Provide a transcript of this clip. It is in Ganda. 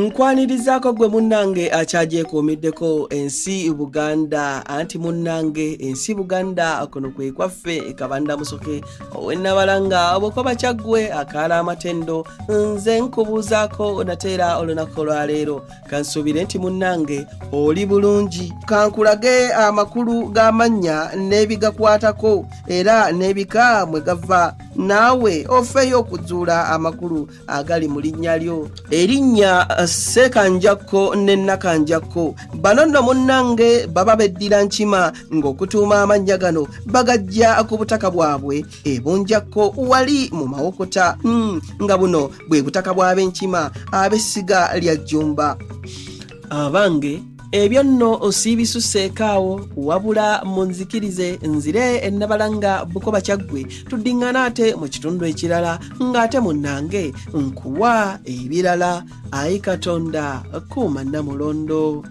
Nkwanirizako gwe munnange akyagyekuumiddeko ensi Buganda anti munnange ensi Buganda kuno kwe kwaffe Kabanda Musoke owennabalanga Obukoba Kyaggwe akaala amatendo nze nkubuuzaako nateera olunaku lwaleero kansuubire nti munnange oli bulungi kankulage amakulu g'amannya n'ebigakwatako era n'ebika mwe gava naawe ofeeyo okuzuula amakulu agali mu linnya lyo erinnya Sekanjakko ne Nakanjakko bano nno munnange baba beddira nkima ng'okutuuma amannya gano bagajja ku butaka bwabwe ebunjakko wali mu Mawokota nga buno bwe butaka bw'ab'enkima ab'essiga lya Jjumba abange ebyo nno osiibisuseekaawo wabula munzikirize nzire ennabalanga Bukoba Kyaggwe tuddiŋŋana ate mu kitundu ekirala ng'ate munnange nkuwa ebirala ayi Katonda kuuma Namulondo.